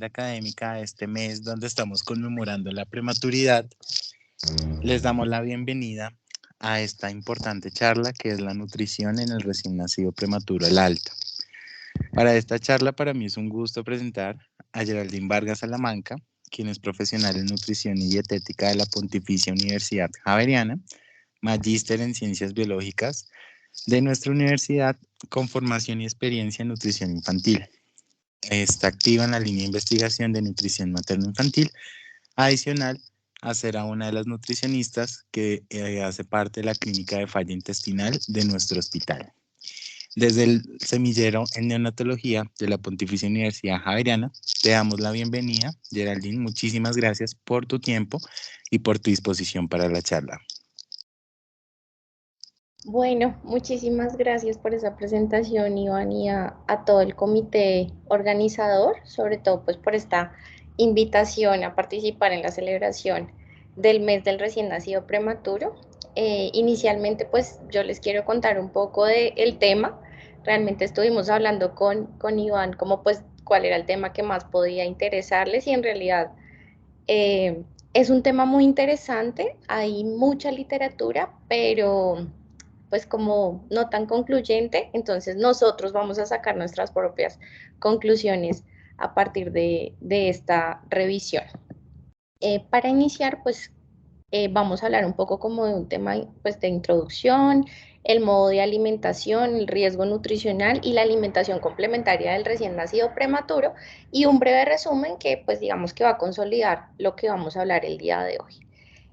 académica de este mes donde estamos conmemorando la prematuridad, les damos la bienvenida a esta importante charla que es la nutrición en el recién nacido prematuro al alta. Para esta charla para mí es un gusto presentar a Geraldine Vargas Salamanca, quien es profesional en nutrición y dietética de la Pontificia Universidad Javeriana, magíster en ciencias biológicas de nuestra universidad con formación y experiencia en nutrición infantil. Está activa en la línea de investigación de nutrición materno-infantil, adicional a ser a una de las nutricionistas que hace parte de la clínica de falla intestinal de nuestro hospital. Desde el semillero en neonatología de la Pontificia Universidad Javeriana, te damos la bienvenida. Geraldine, muchísimas gracias por tu tiempo y por tu disposición para la charla. Bueno, muchísimas gracias por esa presentación, Iván, y a todo el comité organizador, sobre todo pues por esta invitación a participar en la celebración del mes del recién nacido prematuro. Inicialmente pues yo les quiero contar un poco del tema. Realmente estuvimos hablando con Iván como pues cuál era el tema que más podía interesarles y en realidad es un tema muy interesante, hay mucha literatura, pero pues como no tan concluyente, entonces nosotros vamos a sacar nuestras propias conclusiones a partir de esta revisión. Para iniciar, pues vamos a hablar un poco como de un tema pues, de introducción, el modo de alimentación, el riesgo nutricional y la alimentación complementaria del recién nacido prematuro y un breve resumen que pues digamos que va a consolidar lo que vamos a hablar el día de hoy.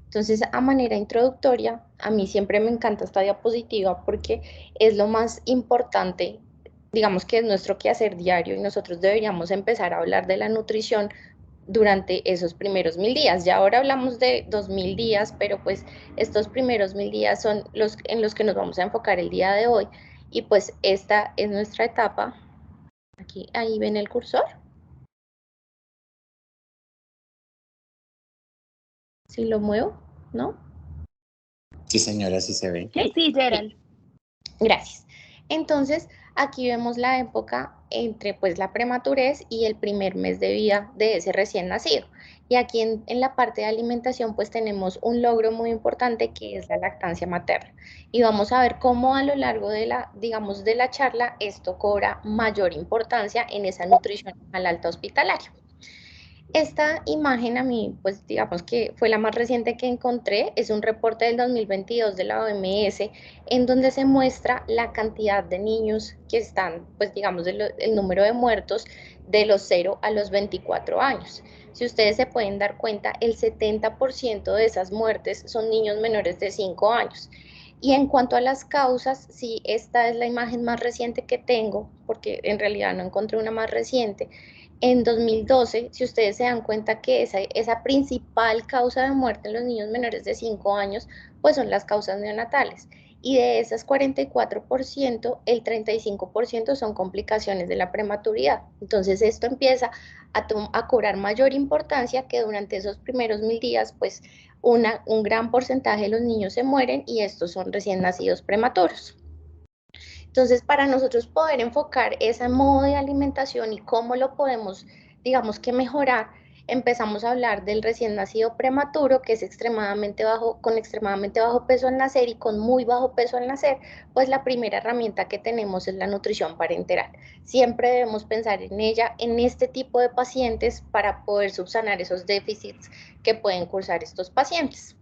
Entonces, a manera introductoria, a mí siempre me encanta esta diapositiva porque es lo más importante, digamos que es nuestro quehacer diario y nosotros deberíamos empezar a hablar de la nutrición durante esos primeros 1000 días. Ya ahora hablamos de 2000 días, pero pues estos primeros 1000 días son los en los que nos vamos a enfocar el día de hoy. Y pues esta es nuestra etapa. Aquí, ahí ven el cursor. Si lo muevo, ¿no? Sí, señora, sí se ve. Sí, Gerald. Gracias. Entonces, aquí vemos la época entre pues la prematurez y el primer mes de vida de ese recién nacido. Y aquí en la parte de alimentación pues tenemos un logro muy importante que es la lactancia materna. Y vamos a ver cómo a lo largo de la, digamos, de la charla esto cobra mayor importancia en esa nutrición al alta hospitalaria. Esta imagen a mí, pues digamos que fue la más reciente que encontré, es un reporte del 2022 de la OMS en donde se muestra la cantidad de niños que están, pues digamos, el número de muertos de los 0 a los 24 años. Si ustedes se pueden dar cuenta, el 70% de esas muertes son niños menores de 5 años. Y en cuanto a las causas, sí, esta es la imagen más reciente que tengo, porque en realidad no encontré una más reciente. En 2012, si ustedes se dan cuenta que esa principal causa de muerte en los niños menores de 5 años, pues son las causas neonatales. Y de esas 44%, el 35% son complicaciones de la prematuridad. Entonces esto empieza a cobrar mayor importancia que durante esos primeros 1000 días, pues un gran porcentaje de los niños se mueren y estos son recién nacidos prematuros. Entonces, para nosotros poder enfocar ese modo de alimentación y cómo lo podemos, digamos que mejorar, empezamos a hablar del recién nacido prematuro, que es con extremadamente bajo peso al nacer y con muy bajo peso al nacer, pues la primera herramienta que tenemos es la nutrición parenteral. Siempre debemos pensar en ella, en este tipo de pacientes, para poder subsanar esos déficits que pueden cursar estos pacientes.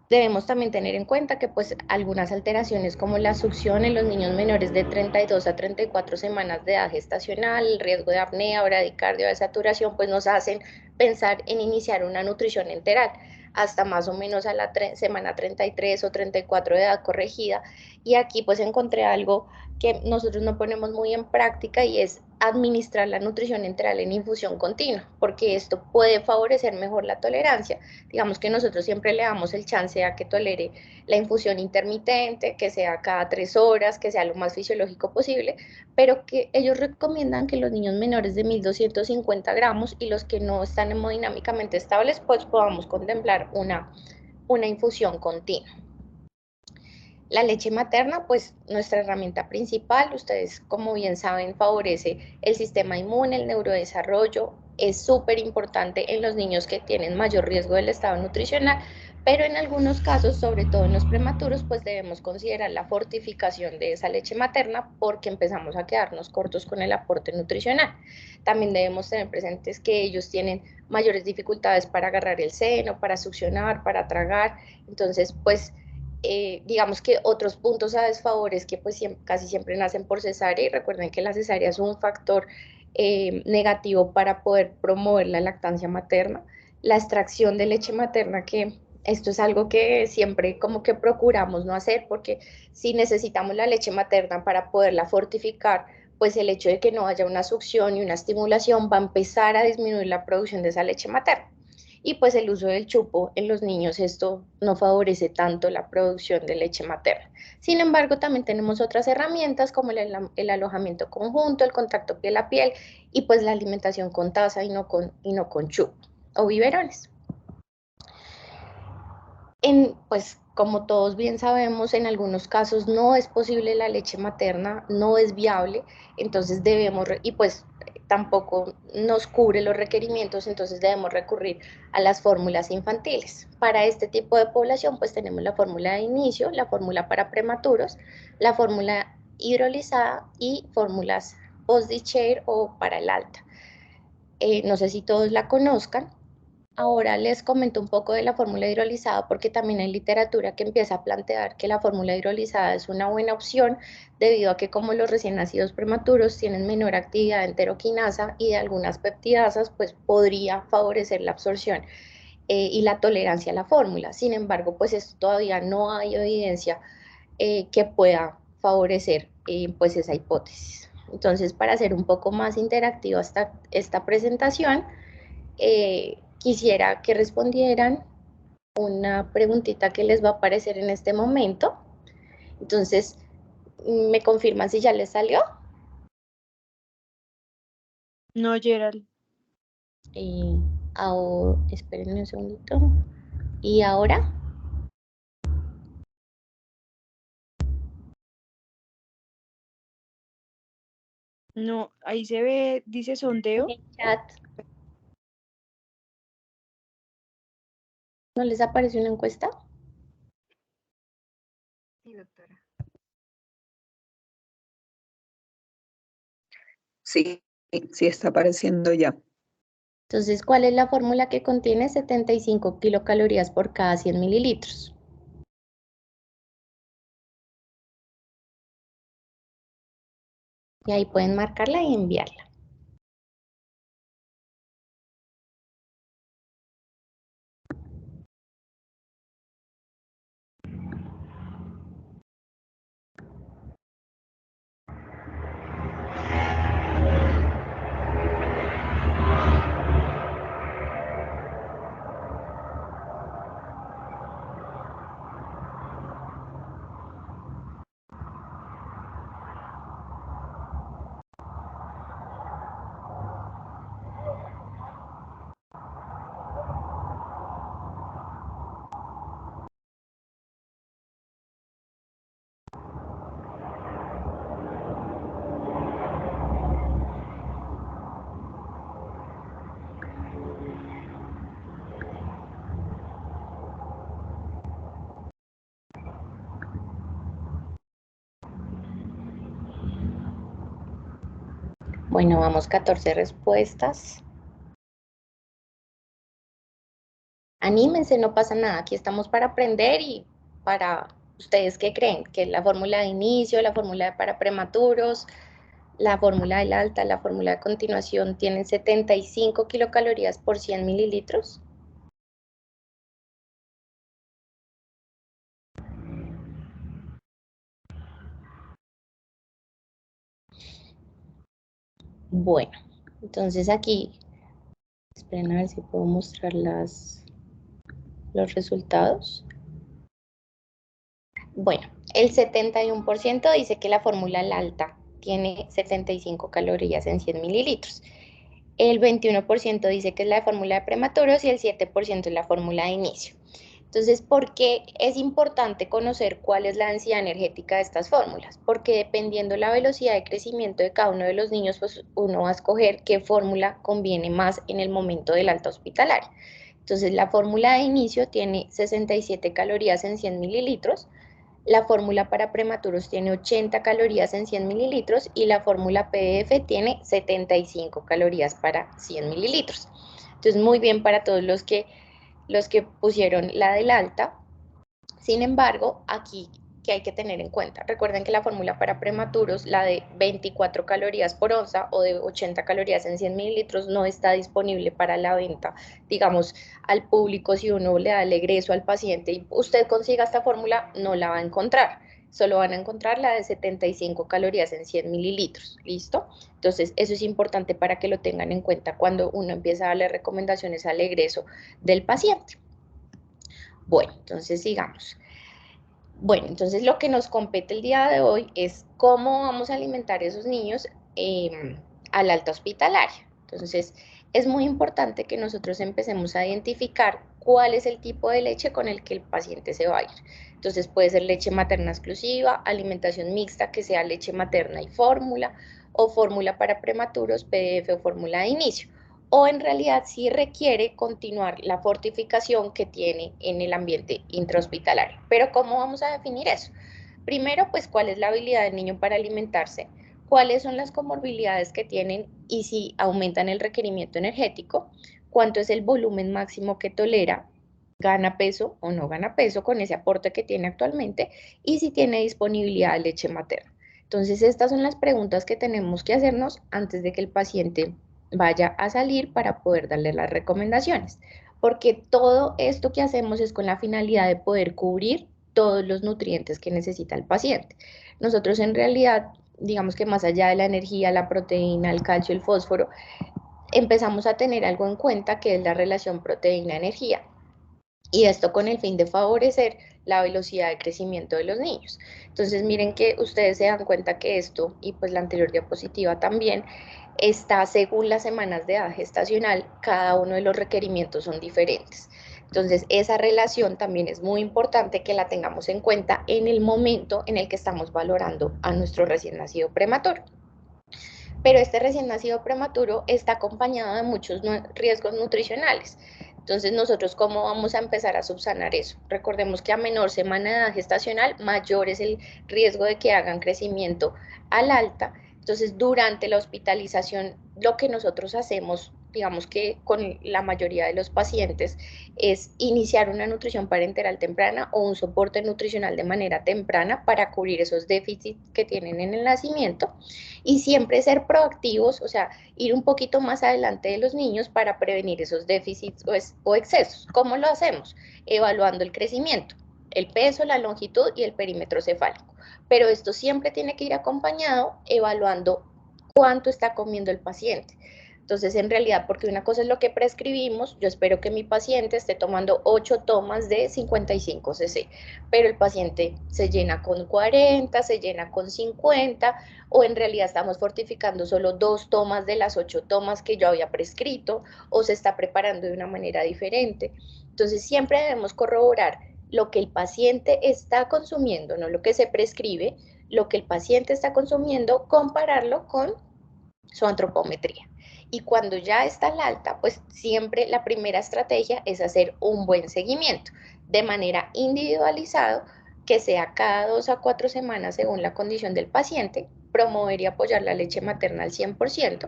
Debemos también tener en cuenta que pues algunas alteraciones como la succión en los niños menores de 32 a 34 semanas de edad gestacional, el riesgo de apnea, bradicardia o de saturación, pues nos hacen pensar en iniciar una nutrición enteral hasta más o menos a la semana 33 o 34 de edad corregida. Y aquí pues encontré algo que nosotros no ponemos muy en práctica y es administrar la nutrición enteral en infusión continua, porque esto puede favorecer mejor la tolerancia. Digamos que nosotros siempre le damos el chance a que tolere la infusión intermitente, que sea cada 3 horas, que sea lo más fisiológico posible, pero que ellos recomiendan que los niños menores de 1250 gramos y los que no están hemodinámicamente estables, pues podamos contemplar una infusión continua. La leche materna, pues nuestra herramienta principal, ustedes como bien saben, favorece el sistema inmune, el neurodesarrollo, es súper importante en los niños que tienen mayor riesgo del estado nutricional, pero en algunos casos, sobre todo en los prematuros, pues debemos considerar la fortificación de esa leche materna porque empezamos a quedarnos cortos con el aporte nutricional. También debemos tener presentes que ellos tienen mayores dificultades para agarrar el seno, para succionar, para tragar, entonces pues digamos que otros puntos a desfavor es que pues casi siempre nacen por cesárea y recuerden que la cesárea es un factor negativo para poder promover la lactancia materna, la extracción de leche materna, que esto es algo que siempre como que procuramos no hacer, porque si necesitamos la leche materna para poderla fortificar, pues el hecho de que no haya una succión y una estimulación va a empezar a disminuir la producción de esa leche materna. Y pues el uso del chupo en los niños, esto no favorece tanto la producción de leche materna. Sin embargo, también tenemos otras herramientas como el alojamiento conjunto, el contacto piel a piel y pues la alimentación con taza y no con chupo o biberones. Pues como todos bien sabemos, en algunos casos no es posible la leche materna, no es viable, entonces debemos, y pues tampoco nos cubre los requerimientos, entonces debemos recurrir a las fórmulas infantiles. Para este tipo de población, pues tenemos la fórmula de inicio, la fórmula para prematuros, la fórmula hidrolizada y fórmulas post-share o para el alta. No sé si todos la conozcan. Ahora les comento un poco de la fórmula hidrolizada porque también hay literatura que empieza a plantear que la fórmula hidrolizada es una buena opción debido a que como los recién nacidos prematuros tienen menor actividad de enteroquinasa y de algunas peptidasas, pues podría favorecer la absorción y la tolerancia a la fórmula. Sin embargo, pues esto todavía no hay evidencia que pueda favorecer pues esa hipótesis. Entonces, para hacer un poco más interactiva esta presentación, quisiera que respondieran una preguntita que les va a aparecer en este momento. Entonces, ¿me confirman si ya les salió? No, Gerald. Ahora, espérenme un segundito. ¿Y ahora? No, ahí se ve, dice sondeo. En el chat. ¿No les aparece una encuesta? Sí, doctora. Sí, sí está apareciendo ya. Entonces, ¿cuál es la fórmula que contiene 75 kilocalorías por cada 100 mililitros? Y ahí pueden marcarla y enviarla. Bueno, vamos 14 respuestas. Anímense, no pasa nada. Aquí estamos para aprender y para ustedes qué creen, que la fórmula de inicio, la fórmula para prematuros, la fórmula del alta, la fórmula de continuación tienen 75 kilocalorías por 100 mililitros. Bueno, entonces aquí, esperen a ver si puedo mostrar los resultados. Bueno, el 71% dice que la fórmula al alta tiene 75 calorías en 100 mililitros. El 21% dice que es la fórmula de prematuros y el 7% es la fórmula de inicio. Entonces, ¿por qué es importante conocer cuál es la densidad energética de estas fórmulas? Porque dependiendo la velocidad de crecimiento de cada uno de los niños, pues uno va a escoger qué fórmula conviene más en el momento del alta hospitalaria. Entonces, la fórmula de inicio tiene 67 calorías en 100 mililitros, la fórmula para prematuros tiene 80 calorías en 100 mililitros y la fórmula PDF tiene 75 calorías para 100 mililitros. Entonces, muy bien para todos los que pusieron la del alta. Sin embargo, aquí, ¿qué hay que tener en cuenta? Recuerden que la fórmula para prematuros, la de 24 calorías por onza o de 80 calorías en 100 mililitros, no está disponible para la venta, digamos, al público. Si uno le da el egreso al paciente y usted consiga esta fórmula, no la va a encontrar. Solo van a encontrar la de 75 calorías en 100 mililitros, ¿listo? Entonces, eso es importante para que lo tengan en cuenta cuando uno empieza a darle recomendaciones al egreso del paciente. Bueno, entonces sigamos. Bueno, entonces lo que nos compete el día de hoy es cómo vamos a alimentar a esos niños al alta hospitalaria. Entonces, es muy importante que nosotros empecemos a identificar cuál es el tipo de leche con el que el paciente se va a ir. Entonces, puede ser leche materna exclusiva, alimentación mixta, que sea leche materna y fórmula, o fórmula para prematuros, PDF o fórmula de inicio. O en realidad sí requiere continuar la fortificación que tiene en el ambiente intrahospitalario. Pero ¿cómo vamos a definir eso? Primero, pues, ¿cuál es la habilidad del niño para alimentarse? ¿Cuáles son las comorbilidades que tienen y si aumentan el requerimiento energético? ¿Cuánto es el volumen máximo que tolera? ¿Gana peso o no gana peso con ese aporte que tiene actualmente? Y si tiene disponibilidad de leche materna. Entonces, estas son las preguntas que tenemos que hacernos antes de que el paciente vaya a salir para poder darle las recomendaciones, porque todo esto que hacemos es con la finalidad de poder cubrir todos los nutrientes que necesita el paciente. Nosotros en realidad, digamos que más allá de la energía, la proteína, el calcio, el fósforo, empezamos a tener algo en cuenta que es la relación proteína-energía. Y esto con el fin de favorecer la velocidad de crecimiento de los niños. Entonces, miren que ustedes se dan cuenta que esto, y pues la anterior diapositiva también, está según las semanas de edad gestacional, cada uno de los requerimientos son diferentes. Entonces, esa relación también es muy importante que la tengamos en cuenta en el momento en el que estamos valorando a nuestro recién nacido prematuro. Pero este recién nacido prematuro está acompañado de muchos riesgos nutricionales. Entonces, nosotros, ¿cómo vamos a empezar a subsanar eso? Recordemos que a menor semana de edad gestacional, mayor es el riesgo de que hagan crecimiento al alta. Entonces, durante la hospitalización, lo que nosotros hacemos, digamos que con la mayoría de los pacientes, es iniciar una nutrición parenteral temprana o un soporte nutricional de manera temprana para cubrir esos déficits que tienen en el nacimiento y siempre ser proactivos, o sea, ir un poquito más adelante de los niños para prevenir esos déficits o excesos. ¿Cómo lo hacemos? Evaluando el crecimiento, el peso, la longitud y el perímetro cefálico. Pero esto siempre tiene que ir acompañado evaluando cuánto está comiendo el paciente. Entonces, en realidad, porque una cosa es lo que prescribimos, yo espero que mi paciente esté tomando 8 tomas de 55 cc, pero el paciente se llena con 40, se llena con 50, o en realidad estamos fortificando solo 2 tomas de las 8 tomas que yo había prescrito, o se está preparando de una manera diferente. Entonces, siempre debemos corroborar lo que el paciente está consumiendo, no lo que se prescribe, lo que el paciente está consumiendo, compararlo con su antropometría. Y cuando ya está al alta, pues siempre la primera estrategia es hacer un buen seguimiento de manera individualizado, que sea cada 2 a 4 semanas según la condición del paciente, promover y apoyar la leche materna al 100%.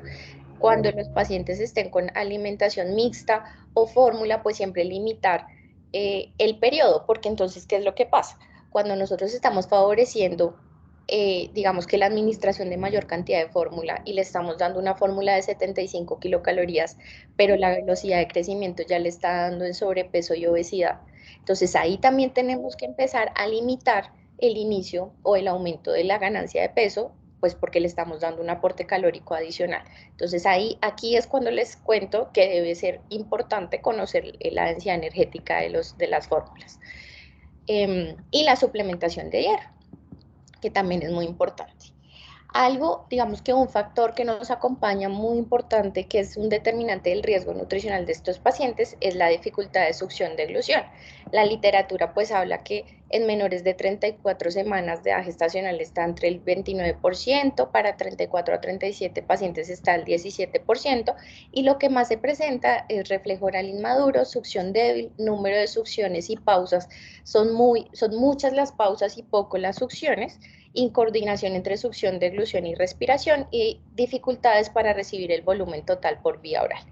Cuando los pacientes estén con alimentación mixta o fórmula, pues siempre limitar el periodo, porque entonces, ¿qué es lo que pasa? Cuando nosotros estamos favoreciendo digamos que la administración de mayor cantidad de fórmula y le estamos dando una fórmula de 75 kilocalorías, pero la velocidad de crecimiento ya le está dando en sobrepeso y obesidad. Entonces ahí también tenemos que empezar a limitar el inicio o el aumento de la ganancia de peso, pues porque le estamos dando un aporte calórico adicional. Entonces aquí es cuando les cuento que debe ser importante conocer la densidad energética de las fórmulas. Y la suplementación de hierro, que también es muy importante. Algo, digamos que un factor que nos acompaña muy importante, que es un determinante del riesgo nutricional de estos pacientes, es la dificultad de succión de eglución. La literatura pues habla que en menores de 34 semanas de edad gestacional está entre el 29%, para 34 a 37 pacientes está el 17%, y lo que más se presenta es reflejo oral inmaduro, succión débil, número de succiones y pausas. Son muchas las pausas y poco las succiones, incoordinación entre succión, deglución y respiración, y dificultades para recibir el volumen total por vía oral.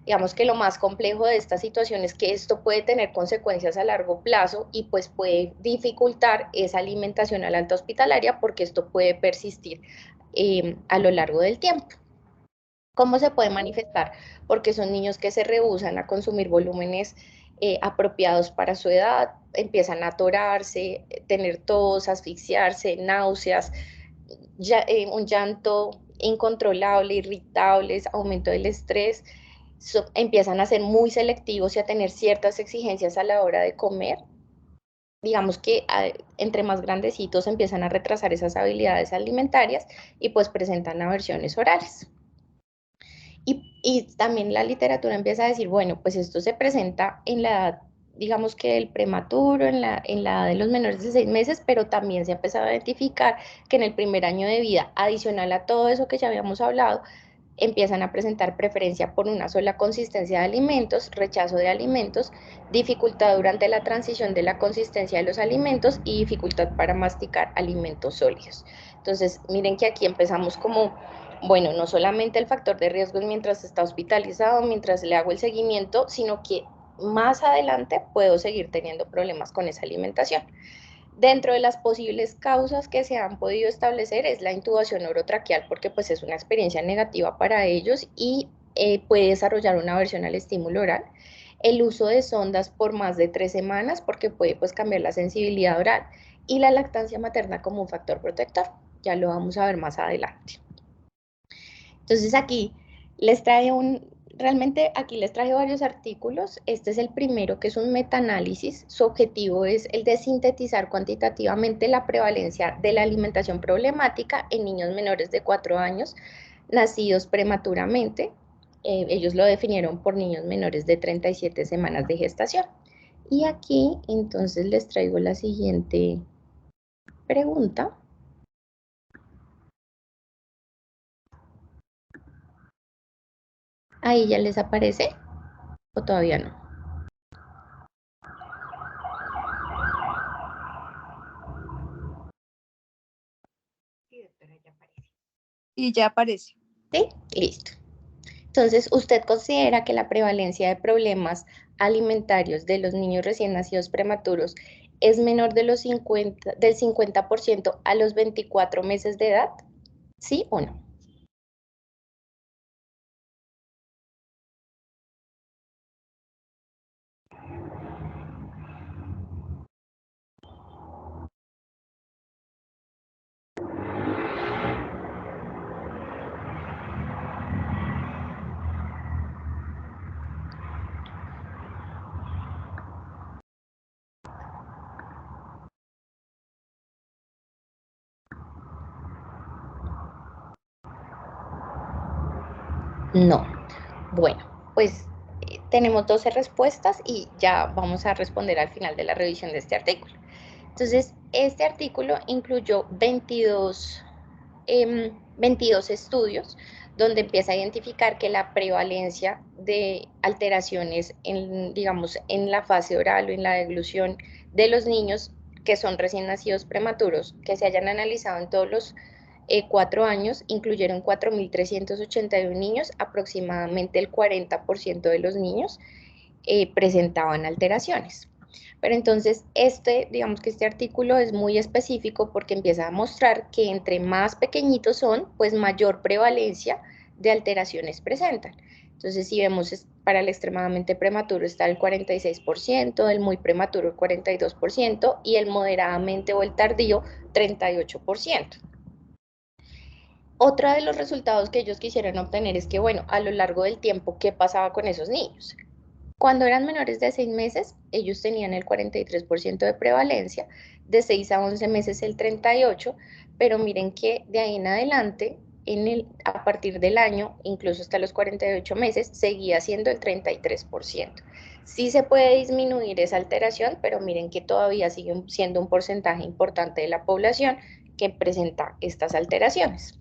Digamos que lo más complejo de esta situación es que esto puede tener consecuencias a largo plazo y pues puede dificultar esa alimentación a la alta hospitalaria, porque esto puede persistir a lo largo del tiempo. ¿Cómo se puede manifestar? Porque son niños que se rehúsan a consumir volúmenes apropiados para su edad, empiezan a atorarse, tener tos, asfixiarse, náuseas, un llanto incontrolable, irritables, aumento del estrés, empiezan a ser muy selectivos y a tener ciertas exigencias a la hora de comer. Digamos que entre más grandecitos empiezan a retrasar esas habilidades alimentarias y pues presentan aversiones orales. Y también la literatura empieza a decir, bueno, pues esto se presenta en la edad, digamos que el prematuro, en la edad de los menores de 6 meses, pero también se ha empezado a identificar que en el primer año de vida, adicional a todo eso que ya habíamos hablado, empiezan a presentar preferencia por una sola consistencia de alimentos, rechazo de alimentos, dificultad durante la transición de la consistencia de los alimentos y dificultad para masticar alimentos sólidos. Entonces, miren que aquí empezamos como, bueno, no solamente el factor de riesgo mientras está hospitalizado, mientras le hago el seguimiento, sino que más adelante puedo seguir teniendo problemas con esa alimentación. Dentro de las posibles causas que se han podido establecer es la intubación orotraqueal, porque pues es una experiencia negativa para ellos y puede desarrollar una aversión al estímulo oral. El uso de sondas por más de 3 semanas, porque puede pues cambiar la sensibilidad oral. Y la lactancia materna como un factor protector. Ya lo vamos a ver más adelante. Entonces aquí les traje realmente aquí les traje varios artículos. Este es el primero, que es un metaanálisis. Su objetivo es el de sintetizar cuantitativamente la prevalencia de la alimentación problemática en niños menores de 4 años nacidos prematuramente. Ellos lo definieron por niños menores de 37 semanas de gestación. Y aquí entonces les traigo la siguiente pregunta. Ahí ya les aparece, o todavía no. Sí, doctora, ya aparece. Y ya aparece. ¿Sí? Listo. Entonces, ¿usted considera que la prevalencia de problemas alimentarios de los niños recién nacidos prematuros es menor de del 50% a los 24 meses de edad? ¿Sí o no? No. Bueno, pues tenemos 12 respuestas y ya vamos a responder al final de la revisión de este artículo. Entonces, este artículo incluyó 22 estudios donde empieza a identificar que la prevalencia de alteraciones digamos, en la fase oral o en la deglución de los niños que son recién nacidos prematuros, que se hayan analizado en todos los 4 años, incluyeron 4.381 niños, aproximadamente el 40% de los niños presentaban alteraciones. Pero entonces, digamos que este artículo es muy específico porque empieza a mostrar que entre más pequeñitos son, pues mayor prevalencia de alteraciones presentan. Entonces, si vemos para el extremadamente prematuro está el 46%, el muy prematuro el 42% y el moderadamente o el tardío 38%. Otro de los resultados que ellos quisieron obtener es que, bueno, a lo largo del tiempo, ¿qué pasaba con esos niños? Cuando eran menores de 6 meses, ellos tenían el 43% de prevalencia, de 6 a 11 meses el 38%, pero miren que de ahí en adelante, a partir del año, incluso hasta los 48 meses, seguía siendo el 33%. Sí se puede disminuir esa alteración, pero miren que todavía sigue siendo un porcentaje importante de la población que presenta estas alteraciones.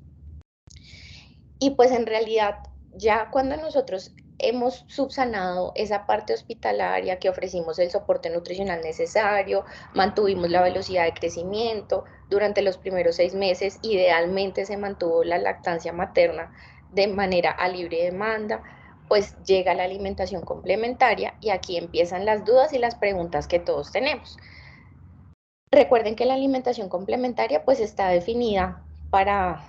Y pues en realidad, ya cuando nosotros hemos subsanado esa parte hospitalaria, que ofrecimos el soporte nutricional necesario, mantuvimos la velocidad de crecimiento durante los primeros 6 meses, idealmente se mantuvo la lactancia materna de manera a libre demanda, pues llega la alimentación complementaria y aquí empiezan las dudas y las preguntas que todos tenemos. Recuerden que la alimentación complementaria pues está definida para...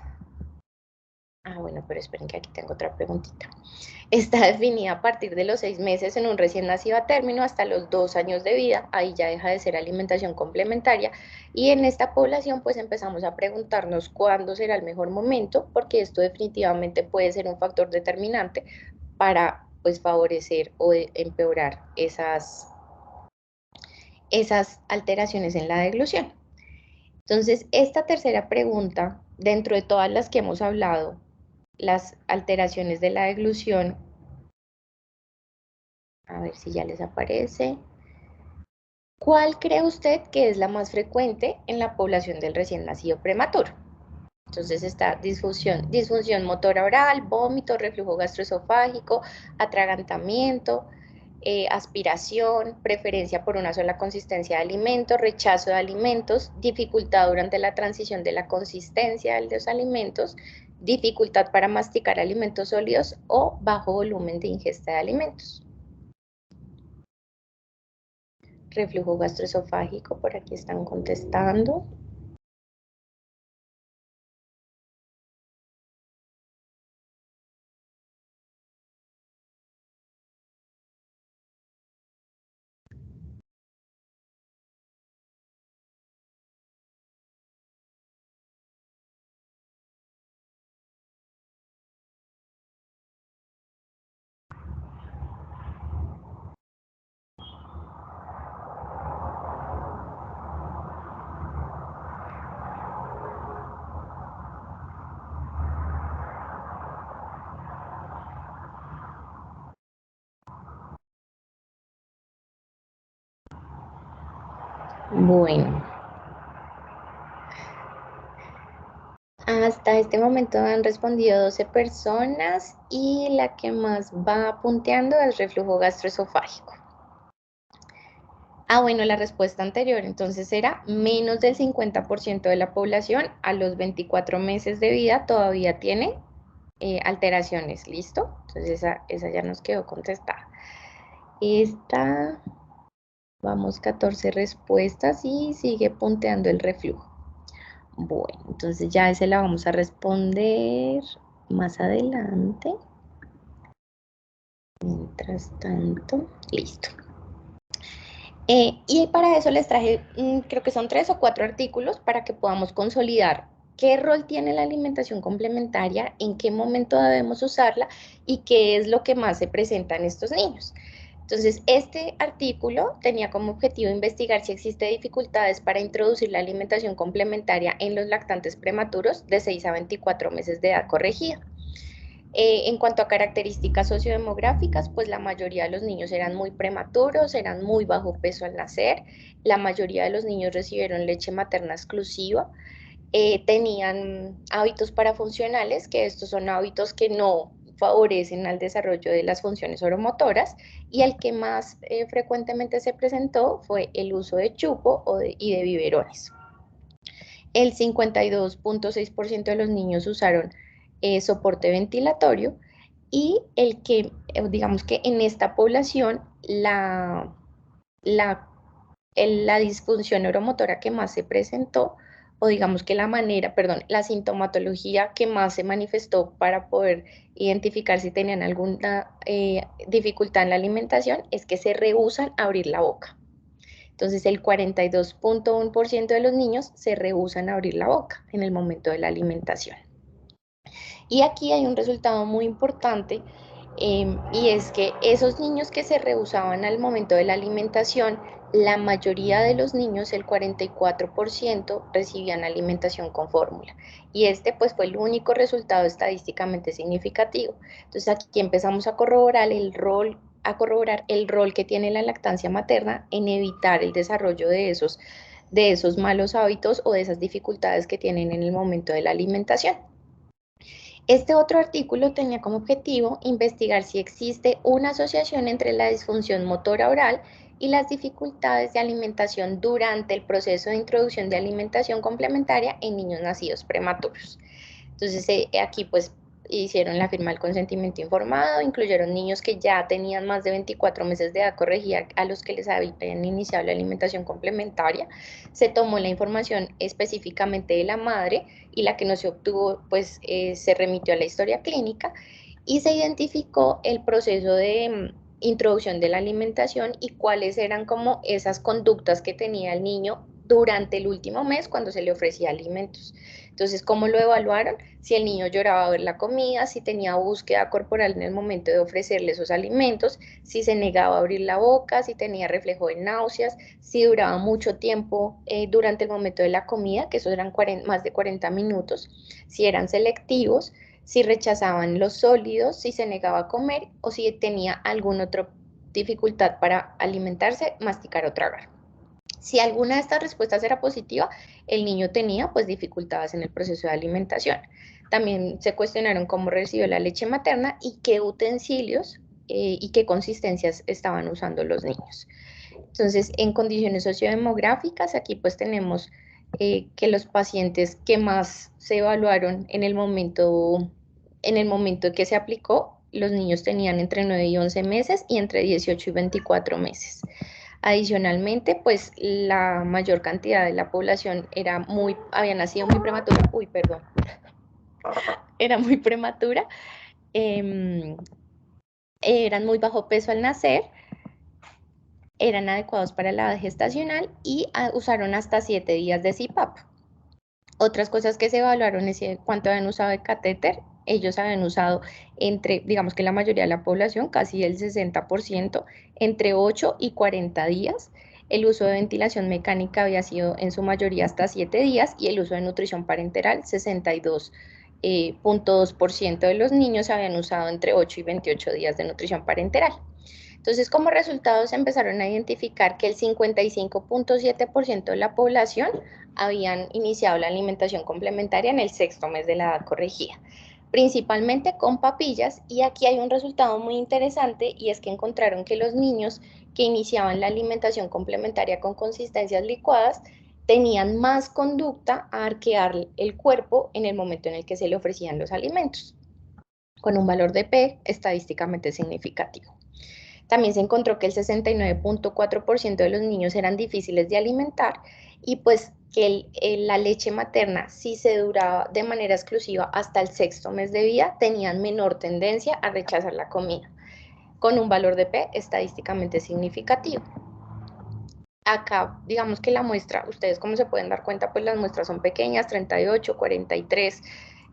bueno, pero esperen que aquí tengo otra preguntita. Está definida a partir de los 6 meses en un recién nacido a término hasta los 2 años de vida, ahí ya deja de ser alimentación complementaria, y en esta población pues empezamos a preguntarnos cuándo será el mejor momento, porque esto definitivamente puede ser un factor determinante para pues favorecer o empeorar esas alteraciones en la deglución. Entonces, esta tercera pregunta, dentro de todas las que hemos hablado, las alteraciones de la deglución, a ver si ya les aparece. ¿Cuál cree usted que es la más frecuente en la población del recién nacido prematuro? Entonces está disfunción motora oral, vómito, reflujo gastroesofágico, atragantamiento, aspiración, preferencia por una sola consistencia de alimentos, rechazo de alimentos, dificultad durante la transición de la consistencia de los alimentos, dificultad para masticar alimentos sólidos o bajo volumen de ingesta de alimentos. Reflujo gastroesofágico, por aquí están contestando. Bueno, hasta este momento han respondido 12 personas y la que más va punteando es reflujo gastroesofágico. Bueno, la respuesta anterior entonces era menos del 50% de la población a los 24 meses de vida todavía tiene alteraciones, ¿listo? Entonces esa ya nos quedó contestada. Esta, vamos 14 respuestas y sigue punteando el reflujo. Bueno, entonces ya ese la vamos a responder más adelante. Mientras tanto, listo. Y para eso les traje, creo que son 3 o 4 artículos para que podamos consolidar qué rol tiene la alimentación complementaria, en qué momento debemos usarla y qué es lo que más se presenta en estos niños. Entonces, este artículo tenía como objetivo investigar si existe dificultades para introducir la alimentación complementaria en los lactantes prematuros de 6 a 24 meses de edad corregida. En cuanto a características sociodemográficas, pues la mayoría de los niños eran muy prematuros, eran muy bajo peso al nacer, la mayoría de los niños recibieron leche materna exclusiva, tenían hábitos parafuncionales, que estos son hábitos que no favorecen al desarrollo de las funciones oromotoras, y el que más frecuentemente se presentó fue el uso de chupo y de biberones. El 52.6% de los niños usaron soporte ventilatorio y el que, digamos que en esta población, la disfunción neuromotora que más se presentó, o digamos que la sintomatología que más se manifestó para poder identificar si tenían alguna dificultad en la alimentación, es que se rehúsan a abrir la boca. Entonces, el 42.1% de los niños se rehúsan a abrir la boca en el momento de la alimentación. Y aquí hay un resultado muy importante, y es que esos niños que se rehusaban al momento de la alimentación, la mayoría de los niños, el 44%, recibían alimentación con fórmula. Y este pues fue el único resultado estadísticamente significativo. Entonces aquí empezamos a corroborar el rol que tiene la lactancia materna en evitar el desarrollo de esos malos hábitos o de esas dificultades que tienen en el momento de la alimentación. Este otro artículo tenía como objetivo investigar si existe una asociación entre la disfunción motora oral y las dificultades de alimentación durante el proceso de introducción de alimentación complementaria en niños nacidos prematuros. Entonces aquí pues hicieron la firma del consentimiento informado, incluyeron niños que ya tenían más de 24 meses de edad corregida a los que les habían iniciado la alimentación complementaria. Se tomó la información específicamente de la madre y la que no se obtuvo pues se remitió a la historia clínica y se identificó el proceso de introducción de la alimentación y cuáles eran como esas conductas que tenía el niño durante el último mes cuando se le ofrecía alimentos. Entonces, ¿cómo lo evaluaron? Si el niño lloraba a ver la comida, si tenía búsqueda corporal en el momento de ofrecerle esos alimentos, si se negaba a abrir la boca, si tenía reflejo de náuseas, si duraba mucho tiempo durante el momento de la comida, que esos eran más de 40 minutos, si eran selectivos, si rechazaban los sólidos, si se negaba a comer o si tenía alguna otra dificultad para alimentarse, masticar o tragar. Si alguna de estas respuestas era positiva, el niño tenía pues dificultades en el proceso de alimentación. También se cuestionaron cómo recibió la leche materna y qué utensilios y qué consistencias estaban usando los niños. Entonces, en condiciones sociodemográficas, aquí pues tenemos que los pacientes que más se evaluaron en el momento que se aplicó, los niños tenían entre 9 y 11 meses y entre 18 y 24 meses. Adicionalmente, pues la mayor cantidad de la población había nacido muy prematura, era muy prematura, eran muy bajo peso al nacer, eran adecuados para la edad gestacional y usaron hasta 7 días de CPAP. Otras cosas que se evaluaron es cuánto habían usado de catéter. Ellos habían usado digamos que la mayoría de la población, casi el 60%, entre 8 y 40 días. El uso de ventilación mecánica había sido en su mayoría hasta 7 días y el uso de nutrición parenteral, 62.2% de los niños habían usado entre 8 y 28 días de nutrición parenteral. Entonces, como resultados, empezaron a identificar que el 55.7% de la población habían iniciado la alimentación complementaria en el 6º mes de la edad corregida, principalmente con papillas, y aquí hay un resultado muy interesante y es que encontraron que los niños que iniciaban la alimentación complementaria con consistencias licuadas tenían más conducta a arquear el cuerpo en el momento en el que se le ofrecían los alimentos, con un valor de P estadísticamente significativo. También se encontró que el 69.4% de los niños eran difíciles de alimentar y pues que la leche materna, si se duraba de manera exclusiva hasta el 6º mes de vida, tenían menor tendencia a rechazar la comida, con un valor de P estadísticamente significativo. Acá, digamos que la muestra, ustedes como se pueden dar cuenta, pues las muestras son pequeñas, 38, 43,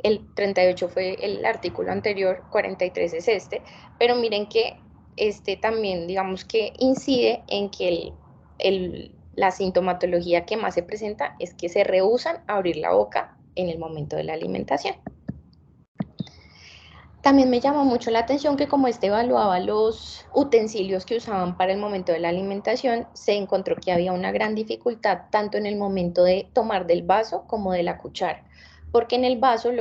el 38 fue el artículo anterior, 43 es este, pero miren que este también, digamos que incide en que la sintomatología que más se presenta es que se rehúsan a abrir la boca en el momento de la alimentación. También me llamó mucho la atención que como evaluaba los utensilios que usaban para el momento de la alimentación, se encontró que había una gran dificultad tanto en el momento de tomar del vaso como de la cuchara. Porque en el vaso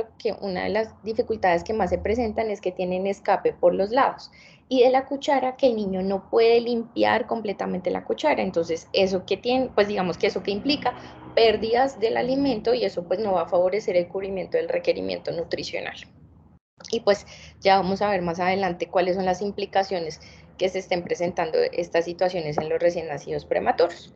una de las dificultades que más se presentan es que tienen escape por los lados. Y de la cuchara que el niño no puede limpiar completamente la cuchara. Entonces eso que tiene, pues digamos que eso que implica pérdidas del alimento y eso pues no va a favorecer el cubrimiento del requerimiento nutricional. Y pues ya vamos a ver más adelante cuáles son las implicaciones que se estén presentando estas situaciones en los recién nacidos prematuros.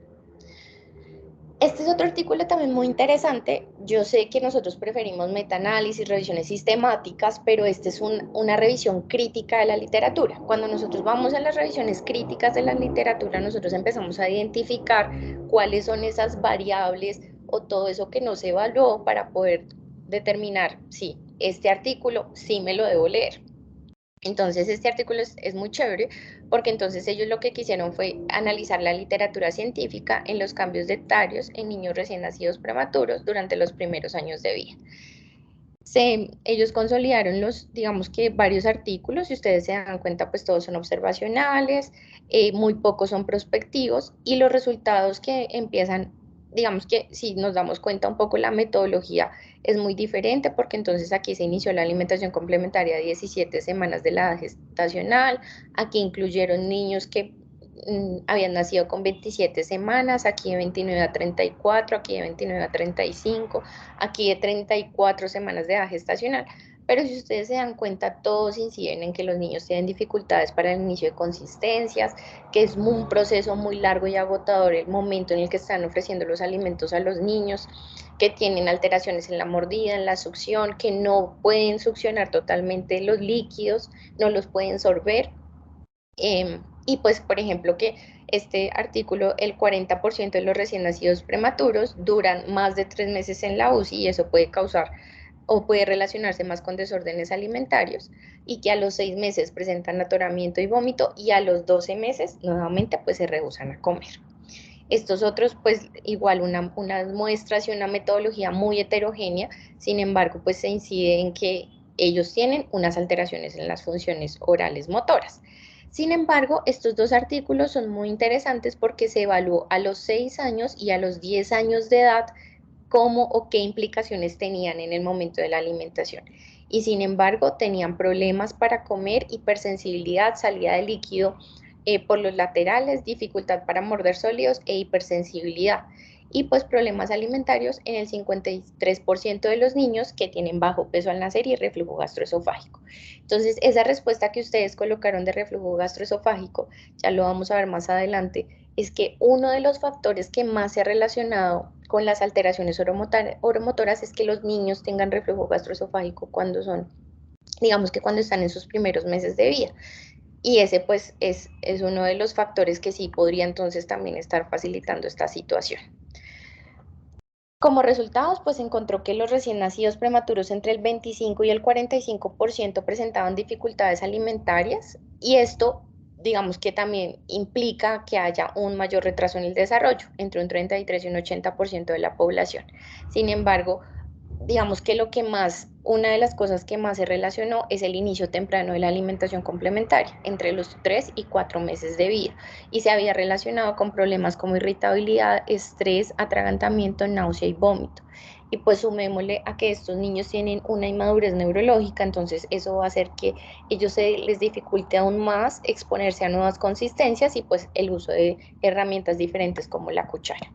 Este es otro artículo también muy interesante. Yo sé que nosotros preferimos metaanálisis, revisiones sistemáticas, pero esta es una revisión crítica de la literatura. Cuando nosotros vamos a las revisiones críticas de la literatura, nosotros empezamos a identificar cuáles son esas variables o todo eso que no se evaluó para poder determinar si este artículo sí me lo debo leer. Entonces, este artículo es muy chévere porque entonces ellos lo que quisieron fue analizar la literatura científica en los cambios dietarios en niños recién nacidos prematuros durante los primeros años de vida. Ellos consolidaron digamos que varios artículos, si ustedes se dan cuenta, pues todos son observacionales, muy pocos son prospectivos, y los resultados que empiezan, digamos que si nos damos cuenta un poco, la metodología es muy diferente, porque entonces aquí se inició la alimentación complementaria a 17 semanas de la edad gestacional, aquí incluyeron niños que habían nacido con 27 semanas, aquí de 29 a 34, aquí de 29 a 35, aquí de 34 semanas de edad gestacional. Pero si ustedes se dan cuenta, todos inciden en que los niños tienen dificultades para el inicio de consistencias, que es un proceso muy largo y agotador el momento en el que están ofreciendo los alimentos a los niños, que tienen alteraciones en la mordida, en la succión, que no pueden succionar totalmente los líquidos, no los pueden sorber. Y pues, por ejemplo, que este artículo, el 40% de los recién nacidos prematuros duran más de 3 meses en la UCI, y eso puede causar o puede relacionarse más con desórdenes alimentarios, y que a los 6 meses presentan atoramiento y vómito, y a los 12 meses nuevamente pues se rehúsan a comer. Estos otros, pues igual unas muestras y una metodología muy heterogénea, sin embargo, pues se incide en que ellos tienen unas alteraciones en las funciones orales motoras. Sin embargo, estos dos artículos son muy interesantes porque se evaluó a los 6 años y a los 10 años de edad cómo o qué implicaciones tenían en el momento de la alimentación. Y sin embargo, tenían problemas para comer, hipersensibilidad, salida de líquido por los laterales, dificultad para morder sólidos e hipersensibilidad. Y pues problemas alimentarios en el 53% de los niños que tienen bajo peso al nacer y reflujo gastroesofágico. Entonces, esa respuesta que ustedes colocaron de reflujo gastroesofágico, ya lo vamos a ver más adelante, es que uno de los factores que más se ha relacionado con las alteraciones oromotoras es que los niños tengan reflujo gastroesofágico cuando son, digamos que cuando están en sus primeros meses de vida. Y ese pues es uno de los factores que sí podría entonces también estar facilitando esta situación. Como resultados, pues encontró que los recién nacidos prematuros entre el 25 y el 45% presentaban dificultades alimentarias, y esto, digamos que también implica que haya un mayor retraso en el desarrollo, entre un 33 y un 80% de la población. Sin embargo, digamos que una de las cosas que más se relacionó es el inicio temprano de la alimentación complementaria, entre los 3 y 4 meses de vida, y se había relacionado con problemas como irritabilidad, estrés, atragantamiento, náusea y vómito. Y pues sumémosle a que estos niños tienen una inmadurez neurológica, entonces eso va a hacer que ellos se les dificulte aún más exponerse a nuevas consistencias y pues el uso de herramientas diferentes como la cuchara.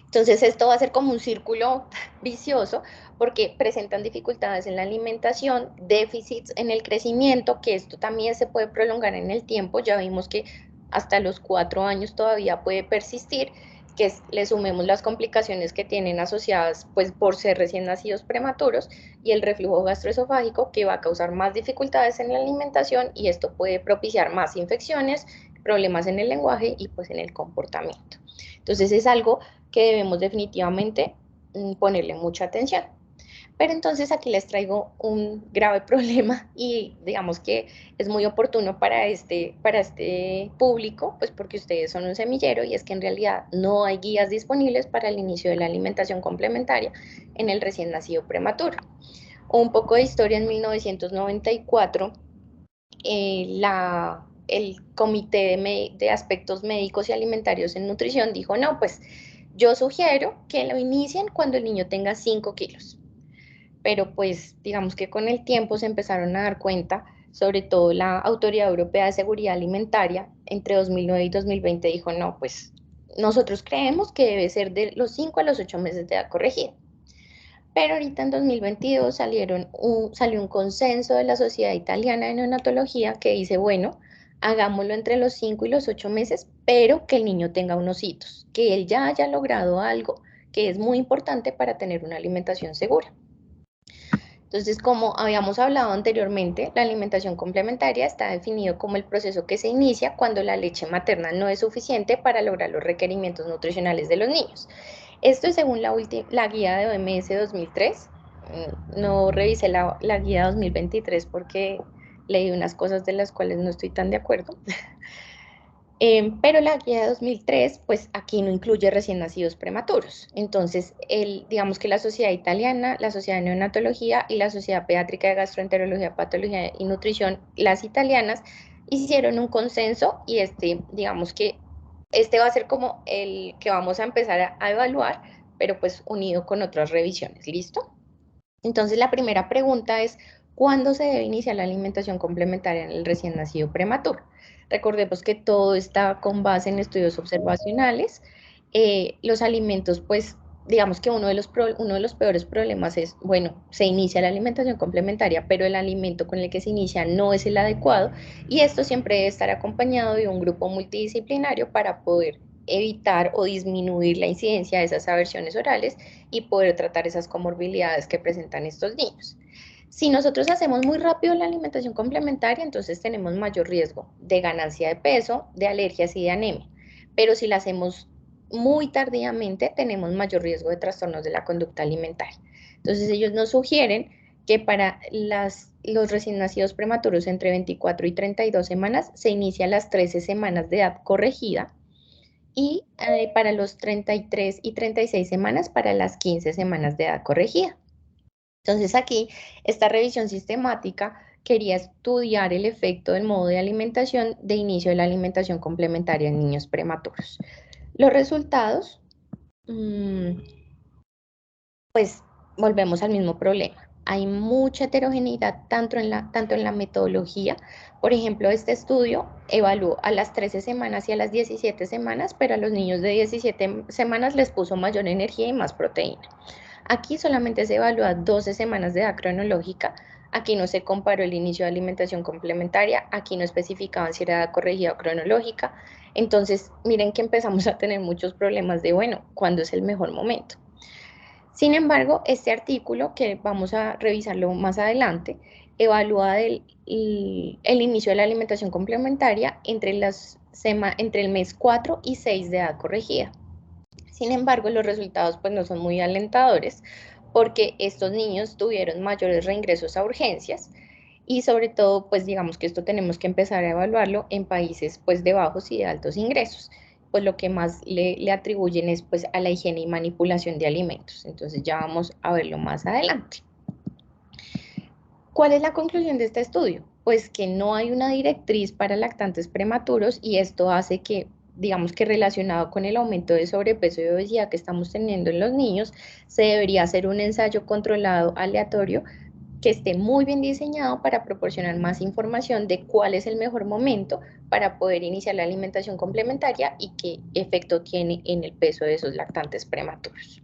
Entonces esto va a ser como un círculo vicioso porque presentan dificultades en la alimentación, déficits en el crecimiento, que esto también se puede prolongar en el tiempo. Ya vimos que hasta los 4 años todavía puede persistir, que le sumemos las complicaciones que tienen asociadas pues por ser recién nacidos prematuros, y el reflujo gastroesofágico, que va a causar más dificultades en la alimentación, y esto puede propiciar más infecciones, problemas en el lenguaje y pues en el comportamiento. Entonces es algo que debemos definitivamente ponerle mucha atención. Pero entonces aquí les traigo un grave problema, y digamos que es muy oportuno para este público, pues porque ustedes son un semillero, y es que en realidad no hay guías disponibles para el inicio de la alimentación complementaria en el recién nacido prematuro. Un poco de historia: en 1994, el Comité de Aspectos Médicos y Alimentarios en Nutrición dijo, no, pues yo sugiero que lo inicien cuando el niño tenga 5 kilos. Pero pues digamos que con el tiempo se empezaron a dar cuenta, sobre todo la Autoridad Europea de Seguridad Alimentaria, entre 2009 y 2020 dijo, no, pues nosotros creemos que debe ser de los 5 a los 8 meses de edad corregida. Pero ahorita en 2022 salió un consenso de la Sociedad Italiana de Neonatología que dice, bueno, hagámoslo entre los 5 y los 8 meses, pero que el niño tenga unos hitos, que él ya haya logrado algo que es muy importante para tener una alimentación segura. Entonces, como habíamos hablado anteriormente, la alimentación complementaria está definido como el proceso que se inicia cuando la leche materna no es suficiente para lograr los requerimientos nutricionales de los niños. Esto es según la guía de OMS 2003. No revisé la guía 2023 porque leí unas cosas de las cuales no estoy tan de acuerdo. Pero la guía de 2003, pues aquí no incluye recién nacidos prematuros. Entonces, digamos que la Sociedad Italiana, la Sociedad de Neonatología y la Sociedad Pediátrica de Gastroenterología, Patología y Nutrición, las italianas, hicieron un consenso y digamos que este va a ser como el que vamos a empezar a evaluar, pero pues unido con otras revisiones. ¿Listo? Entonces, la primera pregunta es, ¿cuándo se debe iniciar la alimentación complementaria en el recién nacido prematuro? Recordemos que todo está con base en estudios observacionales. Los alimentos, pues, digamos que uno de los peores problemas es, bueno, se inicia la alimentación complementaria, pero el alimento con el que se inicia no es el adecuado y esto siempre debe estar acompañado de un grupo multidisciplinario para poder evitar o disminuir la incidencia de esas aversiones orales y poder tratar esas comorbilidades que presentan estos niños. Si nosotros hacemos muy rápido la alimentación complementaria, entonces tenemos mayor riesgo de ganancia de peso, de alergias y de anemia. Pero si la hacemos muy tardíamente, tenemos mayor riesgo de trastornos de la conducta alimentaria. Entonces ellos nos sugieren que para los recién nacidos prematuros entre 24 y 32 semanas se inicia a las 13 semanas de edad corregida y para los 33 y 36 semanas para las 15 semanas de edad corregida. Entonces aquí, esta revisión sistemática quería estudiar el efecto del modo de alimentación de inicio de la alimentación complementaria en niños prematuros. Los resultados, pues volvemos al mismo problema. Hay mucha heterogeneidad tanto en la metodología. Por ejemplo, este estudio evaluó a las 13 semanas y a las 17 semanas, pero a los niños de 17 semanas les puso mayor energía y más proteína. Aquí solamente se evalúa 12 semanas de edad cronológica. Aquí no se comparó el inicio de alimentación complementaria. Aquí no especificaban si era edad corregida o cronológica. Entonces, miren que empezamos a tener muchos problemas de, bueno, ¿cuándo es el mejor momento? Sin embargo, este artículo, que vamos a revisarlo más adelante, evalúa el inicio de la alimentación complementaria entre el mes 4 y 6 de edad corregida. Sin embargo, los resultados pues no son muy alentadores porque estos niños tuvieron mayores reingresos a urgencias y sobre todo pues digamos que esto tenemos que empezar a evaluarlo en países pues de bajos y de altos ingresos, pues lo que más le atribuyen es pues a la higiene y manipulación de alimentos. Entonces ya vamos a verlo más adelante. ¿Cuál es la conclusión de este estudio? Pues que no hay una directriz para lactantes prematuros y esto hace que, digamos que relacionado con el aumento de sobrepeso y obesidad que estamos teniendo en los niños, se debería hacer un ensayo controlado aleatorio que esté muy bien diseñado para proporcionar más información de cuál es el mejor momento para poder iniciar la alimentación complementaria y qué efecto tiene en el peso de esos lactantes prematuros.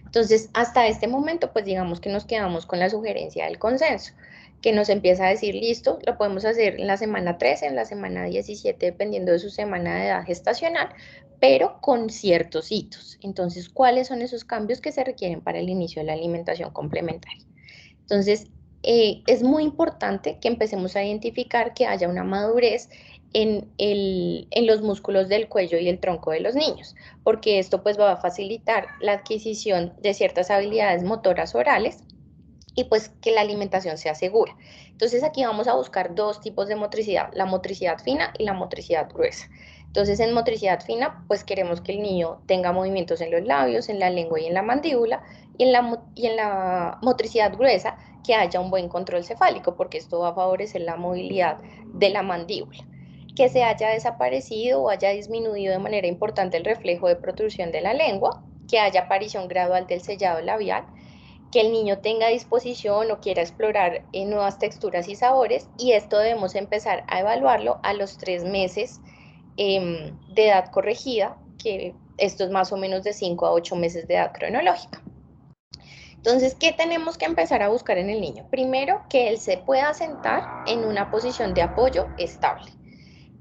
Entonces, hasta este momento, pues digamos que nos quedamos con la sugerencia del consenso, que nos empieza a decir, listo, lo podemos hacer en la semana 13, en la semana 17, dependiendo de su semana de edad gestacional, pero con ciertos hitos. Entonces, ¿cuáles son esos cambios que se requieren para el inicio de la alimentación complementaria? Entonces, es muy importante que empecemos a identificar que haya una madurez en los músculos del cuello y el tronco de los niños, porque esto pues va a facilitar la adquisición de ciertas habilidades motoras orales y pues que la alimentación sea segura. Entonces aquí vamos a buscar dos tipos de motricidad, la motricidad fina y la motricidad gruesa. Entonces en motricidad fina pues queremos que el niño tenga movimientos en los labios, en la lengua y en la mandíbula, y en la motricidad gruesa que haya un buen control cefálico, porque esto va a favorecer la movilidad de la mandíbula. Que se haya desaparecido o haya disminuido de manera importante el reflejo de protrusión de la lengua, que haya aparición gradual del sellado labial, que el niño tenga disposición o quiera explorar nuevas texturas y sabores, y esto debemos empezar a evaluarlo a los 3 meses de edad corregida, que esto es más o menos de 5 a 8 meses de edad cronológica. Entonces, ¿qué tenemos que empezar a buscar en el niño? Primero, que él se pueda sentar en una posición de apoyo estable,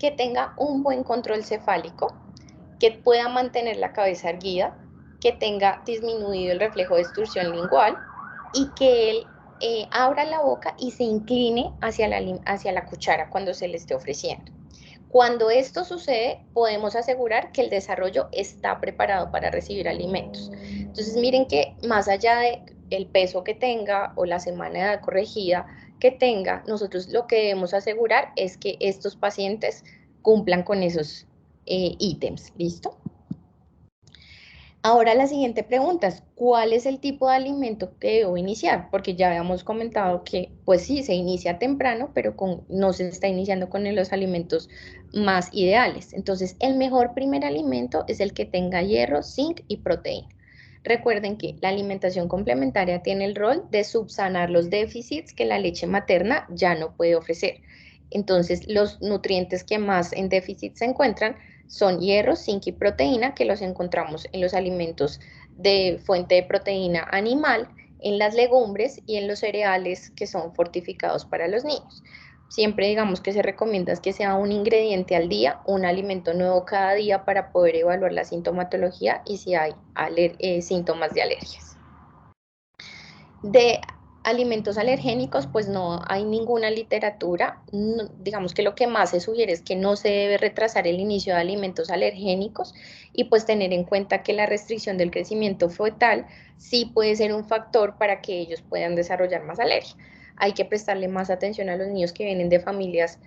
que tenga un buen control cefálico, que pueda mantener la cabeza erguida, que tenga disminuido el reflejo de extrusión lingual y que él abra la boca y se incline hacia la cuchara cuando se le esté ofreciendo. Cuando esto sucede, podemos asegurar que el desarrollo está preparado para recibir alimentos. Entonces, miren que más allá del peso que tenga o la semana de edad corregida, que tenga, nosotros lo que debemos asegurar es que estos pacientes cumplan con esos ítems, ¿listo? Ahora la siguiente pregunta es, ¿cuál es el tipo de alimento que debo iniciar? Porque ya habíamos comentado que, pues sí, se inicia temprano, pero no se está iniciando con los alimentos más ideales. Entonces, el mejor primer alimento es el que tenga hierro, zinc y proteína. Recuerden que la alimentación complementaria tiene el rol de subsanar los déficits que la leche materna ya no puede ofrecer. Entonces, los nutrientes que más en déficit se encuentran son hierro, zinc y proteína, que los encontramos en los alimentos de fuente de proteína animal, en las legumbres y en los cereales que son fortificados para los niños. Siempre digamos que se recomienda que sea un ingrediente al día, un alimento nuevo cada día para poder evaluar la sintomatología y si hay síntomas de alergias. De alimentos alergénicos, pues no hay ninguna literatura. Digamos que lo que más se sugiere es que no se debe retrasar el inicio de alimentos alergénicos y pues tener en cuenta que la restricción del crecimiento fetal sí puede ser un factor para que ellos puedan desarrollar más alergia. Hay que prestarle más atención a los niños que vienen de familias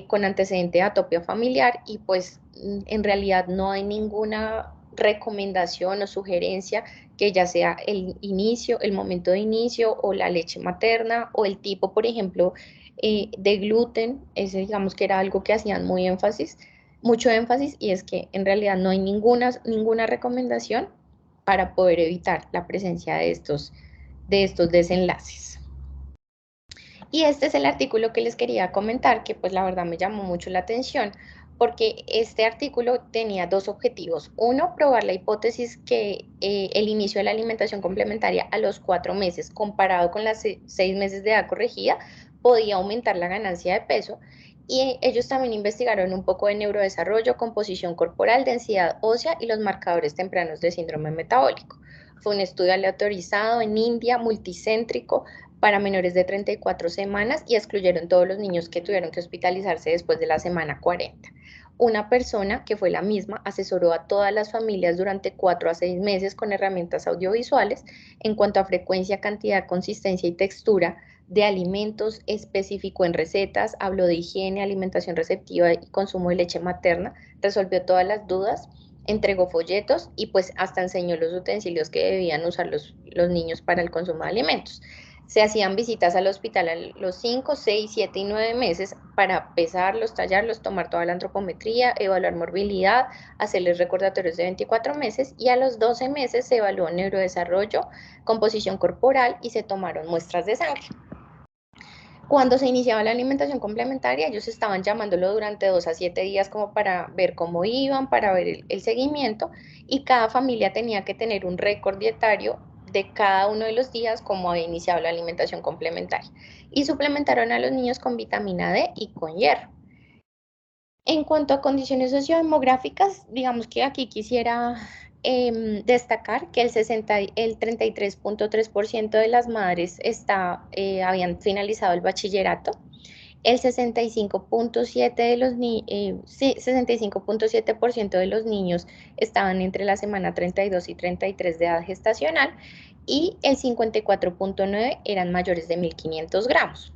con antecedente de atopia familiar y pues en realidad no hay ninguna recomendación o sugerencia que ya sea el inicio, el momento de inicio o la leche materna o el tipo, por ejemplo, de gluten, ese digamos que era algo que hacían mucho énfasis y es que en realidad no hay ninguna recomendación para poder evitar la presencia de estos desenlaces. Y este es el artículo que les quería comentar, que pues la verdad me llamó mucho la atención, porque este artículo tenía dos objetivos. Uno, probar la hipótesis que el inicio de la alimentación complementaria a los 4 meses, comparado con las 6 meses de edad corregida, podía aumentar la ganancia de peso. Y ellos también investigaron un poco de neurodesarrollo, composición corporal, densidad ósea y los marcadores tempranos de síndrome metabólico. Fue un estudio aleatorizado en India, multicéntrico, para menores de 34 semanas y excluyeron todos los niños que tuvieron que hospitalizarse después de la semana 40. Una persona, que fue la misma, asesoró a todas las familias durante 4 a 6 meses con herramientas audiovisuales en cuanto a frecuencia, cantidad, consistencia y textura de alimentos, especificó en recetas, habló de higiene, alimentación receptiva y consumo de leche materna, resolvió todas las dudas, entregó folletos y pues hasta enseñó los utensilios que debían usar los niños para el consumo de alimentos. Se hacían visitas al hospital a los 5, 6, 7 y 9 meses para pesarlos, tallarlos, tomar toda la antropometría, evaluar morbilidad, hacerles recordatorios de 24 meses y a los 12 meses se evaluó neurodesarrollo, composición corporal y se tomaron muestras de sangre. Cuando se iniciaba la alimentación complementaria, ellos estaban llamándolo durante 2 a 7 días como para ver cómo iban, para ver el seguimiento y cada familia tenía que tener un récord dietario de cada uno de los días como había iniciado la alimentación complementaria y suplementaron a los niños con vitamina D y con hierro. En cuanto a condiciones sociodemográficas, digamos que aquí quisiera destacar que el 33.3% de las madres habían finalizado el bachillerato, el 65.7% de los niños estaban entre la semana 32 y 33 de edad gestacional y el 54.9% eran mayores de 1.500 gramos.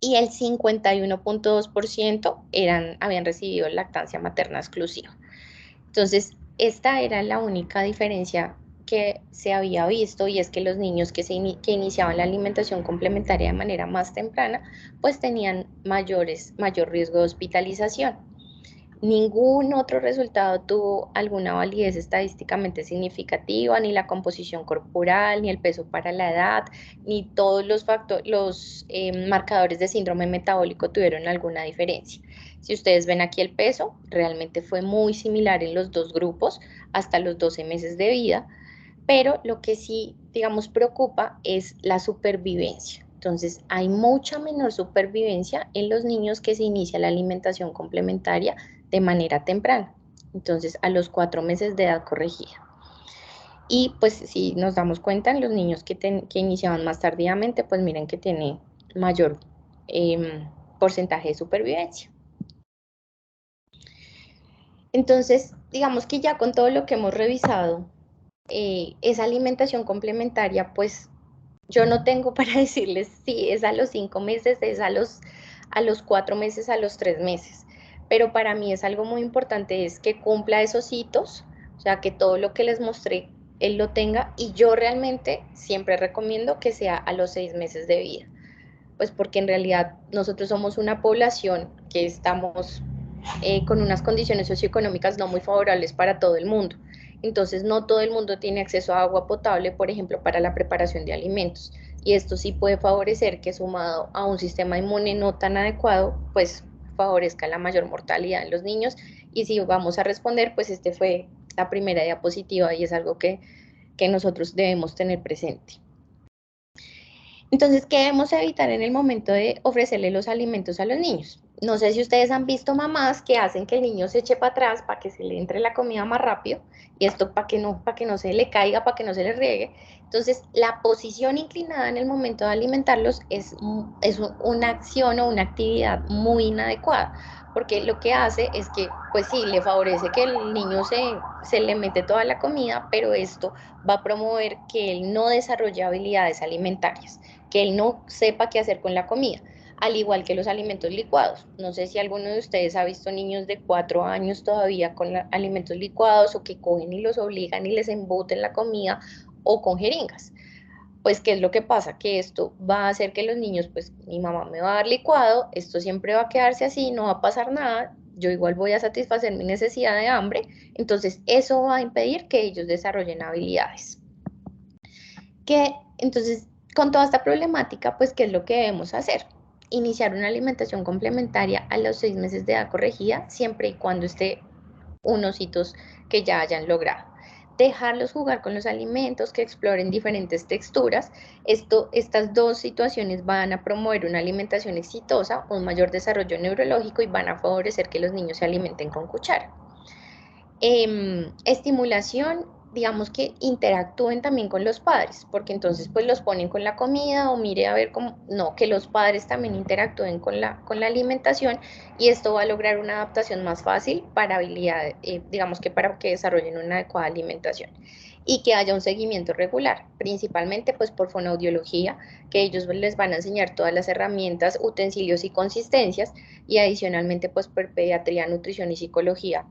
Y el 51.2% habían recibido lactancia materna exclusiva. Entonces, esta era la única diferencia que se había visto y es que los niños que iniciaban la alimentación complementaria de manera más temprana, pues tenían mayor riesgo de hospitalización. Ningún otro resultado tuvo alguna validez estadísticamente significativa, ni la composición corporal, ni el peso para la edad, ni todos los marcadores de síndrome metabólico tuvieron alguna diferencia. Si ustedes ven aquí el peso, realmente fue muy similar en los dos grupos hasta los 12 meses de vida, pero lo que sí, digamos, preocupa es la supervivencia. Entonces, hay mucha menor supervivencia en los niños que se inicia la alimentación complementaria de manera temprana, entonces a los 4 meses de edad corregida. Y pues si nos damos cuenta, en los niños que iniciaban más tardíamente, pues miren que tiene mayor porcentaje de supervivencia. Entonces, digamos que ya con todo lo que hemos revisado, esa alimentación complementaria, pues yo no tengo para decirles si es a los 5 meses, es a los 4 meses, a los 3 meses. Pero para mí es algo muy importante, es que cumpla esos hitos, o sea, que todo lo que les mostré, él lo tenga. Y yo realmente siempre recomiendo que sea a los 6 meses de vida. Pues porque en realidad nosotros somos una población que estamos con unas condiciones socioeconómicas no muy favorables para todo el mundo. Entonces, no todo el mundo tiene acceso a agua potable, por ejemplo, para la preparación de alimentos. Y esto sí puede favorecer que, sumado a un sistema inmune no tan adecuado, pues favorezca la mayor mortalidad en los niños. Y si vamos a responder, pues este fue la primera diapositiva y es algo que nosotros debemos tener presente. Entonces, ¿qué debemos evitar en el momento de ofrecerle los alimentos a los niños? No sé si ustedes han visto mamás que hacen que el niño se eche para atrás para que se le entre la comida más rápido, y esto para que no se le caiga, para que no se le riegue. Entonces, la posición inclinada en el momento de alimentarlos es una acción o una actividad muy inadecuada, porque lo que hace es que, pues sí, le favorece que el niño se le mete toda la comida, pero esto va a promover que él no desarrolle habilidades alimentarias, que él no sepa qué hacer con la comida, al igual que los alimentos licuados. No sé si alguno de ustedes ha visto niños de 4 años todavía con alimentos licuados, o que cogen y los obligan y les embuten la comida, o con jeringas. Pues, ¿qué es lo que pasa? Que esto va a hacer que los niños, pues, mi mamá me va a dar licuado, esto siempre va a quedarse así, no va a pasar nada, yo igual voy a satisfacer mi necesidad de hambre. Entonces eso va a impedir que ellos desarrollen habilidades. Entonces, con toda esta problemática, pues, ¿qué es lo que debemos hacer? Iniciar una alimentación complementaria a los 6 meses de edad corregida, siempre y cuando esté unos hitos que ya hayan logrado. Dejarlos jugar con los alimentos, que exploren diferentes texturas. Estas dos situaciones van a promover una alimentación exitosa, un mayor desarrollo neurológico, y van a favorecer que los niños se alimenten con cuchara. Estimulación, digamos que interactúen también con los padres, porque entonces pues los ponen con la comida, o mire a ver cómo, no, que los padres también interactúen con la alimentación, y esto va a lograr una adaptación más fácil para habilidad, digamos que para que desarrollen una adecuada alimentación, y que haya un seguimiento regular, principalmente pues por fonoaudiología, que ellos les van a enseñar todas las herramientas, utensilios y consistencias, y adicionalmente pues por pediatría, nutrición y psicología,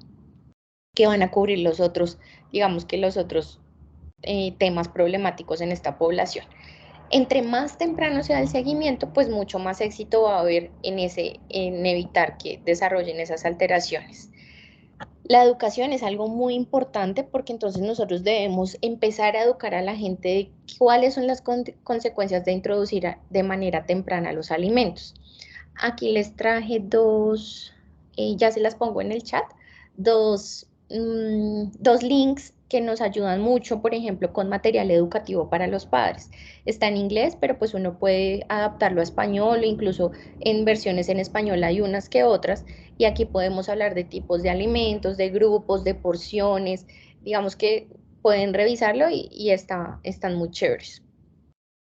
que van a cubrir los otros, digamos que los otros temas problemáticos en esta población. Entre más temprano sea el seguimiento, pues mucho más éxito va a haber en evitar que desarrollen esas alteraciones. La educación es algo muy importante, porque entonces nosotros debemos empezar a educar a la gente de cuáles son las consecuencias de introducir de manera temprana los alimentos. Aquí les traje dos, ya se las pongo en el chat, dos links que nos ayudan mucho, por ejemplo, con material educativo para los padres. Está en inglés, pero pues uno puede adaptarlo a español, o incluso en versiones en español hay unas que otras, y aquí podemos hablar de tipos de alimentos, de grupos, de porciones, digamos que pueden revisarlo, y están muy chéveres.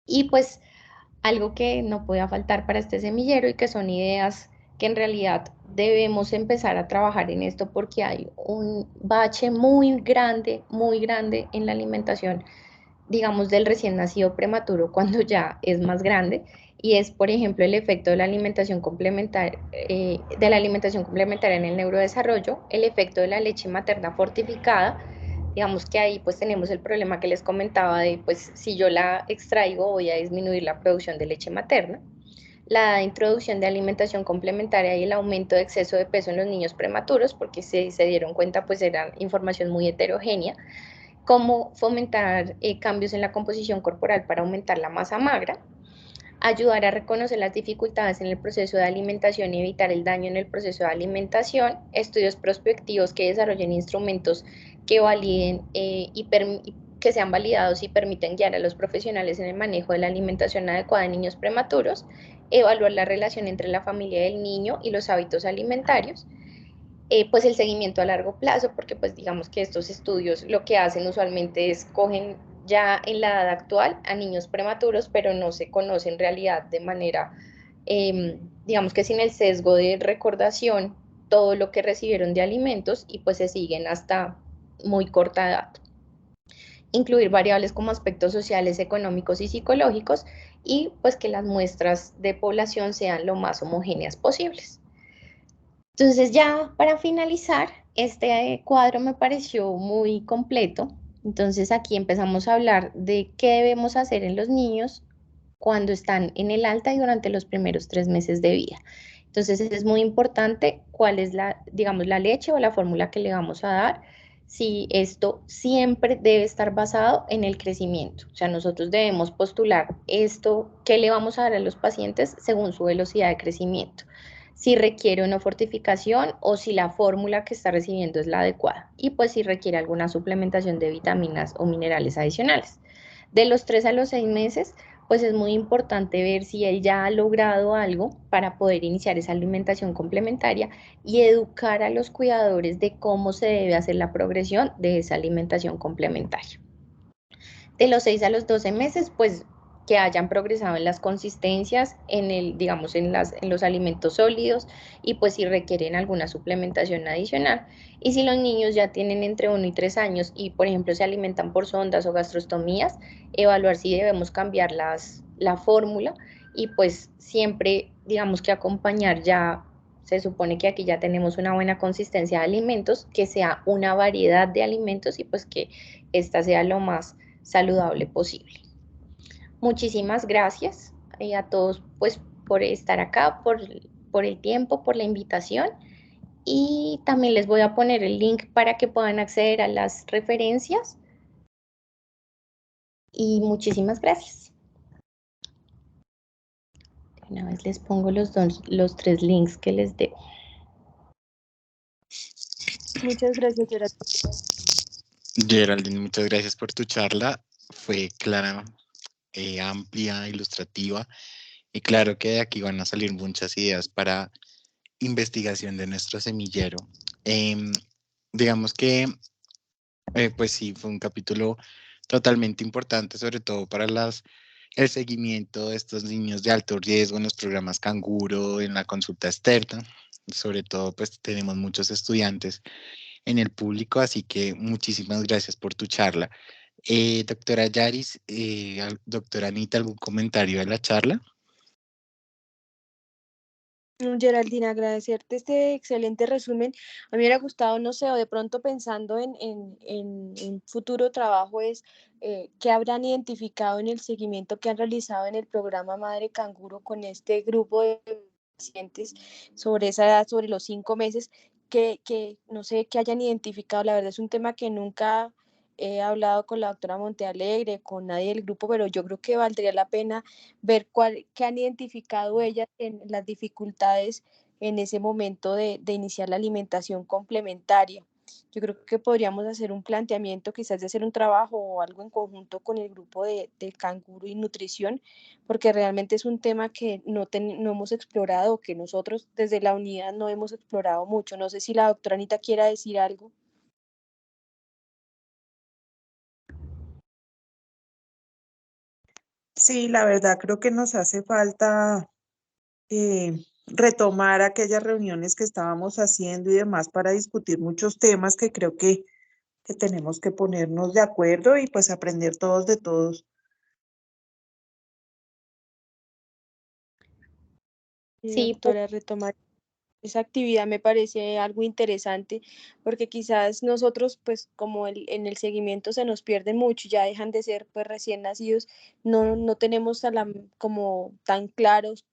Y pues algo que no puede faltar para este semillero, y que son ideas que en realidad debemos empezar a trabajar en esto, porque hay un bache muy grande en la alimentación, digamos, del recién nacido prematuro cuando ya es más grande, y es, por ejemplo, el efecto de la alimentación complementaria, en el neurodesarrollo, el efecto de la leche materna fortificada. Digamos que ahí pues tenemos el problema que les comentaba de, pues, si yo la extraigo voy a disminuir la producción de leche materna. La introducción de alimentación complementaria y el aumento de exceso de peso en los niños prematuros, porque se dieron cuenta, pues era información muy heterogénea. Cómo fomentar cambios en la composición corporal para aumentar la masa magra. Ayudar a reconocer las dificultades en el proceso de alimentación y evitar el daño en el proceso de alimentación. Estudios prospectivos que desarrollen instrumentos que validen que sean validados y permiten guiar a los profesionales en el manejo de la alimentación adecuada en niños prematuros. Evaluar la relación entre la familia del niño y los hábitos alimentarios. Pues el seguimiento a largo plazo, porque pues digamos que estos estudios lo que hacen usualmente es cogen ya en la edad actual a niños prematuros, pero no se conoce en realidad de manera, digamos que sin el sesgo de recordación, todo lo que recibieron de alimentos, y pues se siguen hasta muy corta edad. incluir variables como aspectos sociales, económicos y psicológicos, y pues que las muestras de población sean lo más homogéneas posibles. Entonces ya para finalizar, este cuadro me pareció muy completo. Entonces aquí empezamos a hablar de qué debemos hacer en los niños cuando están en el alta y durante los primeros 3 meses de vida. Entonces es muy importante cuál es la, digamos, la leche o la fórmula que le vamos a dar. Si esto siempre debe estar basado en el crecimiento. O sea, nosotros debemos postular esto que le vamos a dar a los pacientes según su velocidad de crecimiento, si requiere una fortificación o si la fórmula que está recibiendo es la adecuada, y pues si requiere alguna suplementación de vitaminas o minerales adicionales. De los 3 a los 6 meses, pues es muy importante ver si él ya ha logrado algo para poder iniciar esa alimentación complementaria y educar a los cuidadores de cómo se debe hacer la progresión de esa alimentación complementaria. De los 6 a los 12 meses, pues que hayan progresado en las consistencias, en el, digamos, en los alimentos sólidos, y pues si requieren alguna suplementación adicional. Y si los niños ya tienen entre 1 y 3 años y, por ejemplo, se alimentan por sondas o gastrostomías, evaluar si debemos cambiar la fórmula, y pues siempre, digamos, que acompañar ya. Se supone que aquí ya tenemos una buena consistencia de alimentos, que sea una variedad de alimentos y pues que esta sea lo más saludable posible. Muchísimas gracias a todos pues por estar acá, por el tiempo, por la invitación, y también les voy a poner el link para que puedan acceder a las referencias, y muchísimas gracias. Una vez les pongo los 3 links que les debo. Muchas gracias, Gerard. Geraldine, muchas gracias por tu charla. Fue clara, amplia, ilustrativa, y claro que de aquí van a salir muchas ideas para investigación de nuestro semillero. Em, digamos que, pues sí, fue un capítulo totalmente importante, sobre todo para el seguimiento de estos niños de alto riesgo en los programas Canguro, en la consulta externa. Sobre todo, pues tenemos muchos estudiantes en el público, así que muchísimas gracias por tu charla. Doctora Yaris, doctora Anita, ¿algún comentario de la charla? Geraldine, agradecerte este excelente resumen. A mí me hubiera gustado, no sé, o de pronto pensando en un futuro trabajo es qué habrán identificado en el seguimiento que han realizado en el programa Madre Canguro con este grupo de pacientes sobre esa edad, sobre los 5 meses, que no sé, qué hayan identificado. La verdad es un tema que nunca he hablado con la doctora Montealegre, con nadie del grupo, pero yo creo que valdría la pena ver qué han identificado ellas en las dificultades en ese momento de iniciar la alimentación complementaria. Yo creo que podríamos hacer un planteamiento, quizás de hacer un trabajo o algo en conjunto con el grupo de canguro y nutrición, porque realmente es un tema que no hemos explorado, que nosotros desde la unidad no hemos explorado mucho. No sé si la doctora Anita quiera decir algo. Sí, la verdad creo que nos hace falta retomar aquellas reuniones que estábamos haciendo y demás para discutir muchos temas que creo que tenemos que ponernos de acuerdo y pues aprender todos de todos. Sí, Doctora, retomar esa actividad me parece algo interesante, porque quizás nosotros, pues como en el seguimiento se nos pierde mucho, ya dejan de ser pues recién nacidos, no tenemos como tan claros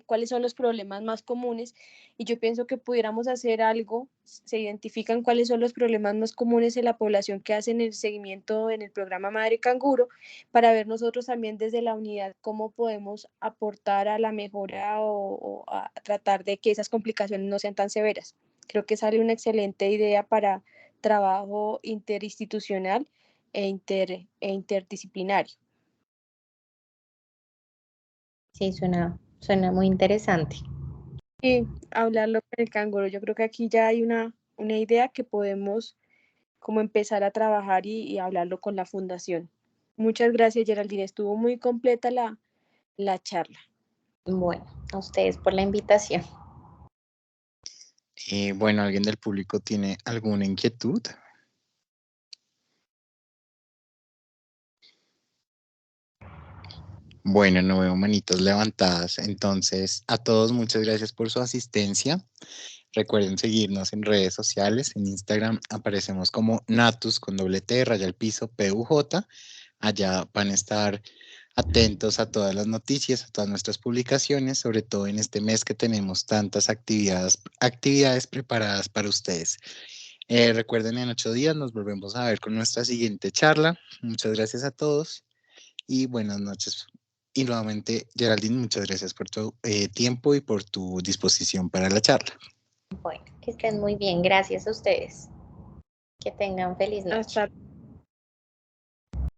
cuáles son los problemas más comunes, y yo pienso que pudiéramos hacer algo, se identifican cuáles son los problemas más comunes en la población que hacen el seguimiento en el programa Madre Canguro, para ver nosotros también desde la unidad cómo podemos aportar a la mejora o a tratar de que esas complicaciones no sean tan severas. Creo que sale una excelente idea para trabajo interinstitucional e interdisciplinario. sí, suena muy interesante. Y hablarlo con el canguro, yo creo que aquí ya hay una idea que podemos como empezar a trabajar y hablarlo con la fundación. Muchas gracias, Geraldine. Estuvo muy completa la charla. Bueno, a ustedes por la invitación. Bueno, ¿alguien del público tiene alguna inquietud? Bueno, no veo manitos levantadas. Entonces, a todos muchas gracias por su asistencia. Recuerden seguirnos en redes sociales. En Instagram aparecemos como Natus con doble T, raya al piso, PUJ. Allá van a estar atentos a todas las noticias, a todas nuestras publicaciones, sobre todo en este mes que tenemos tantas actividades preparadas para ustedes. Recuerden, en 8 días nos volvemos a ver con nuestra siguiente charla. Muchas gracias a todos y buenas noches. Y nuevamente, Geraldine, muchas gracias por tu tiempo y por tu disposición para la charla. Bueno, que estén muy bien. Gracias a ustedes. Que tengan feliz noche. Hasta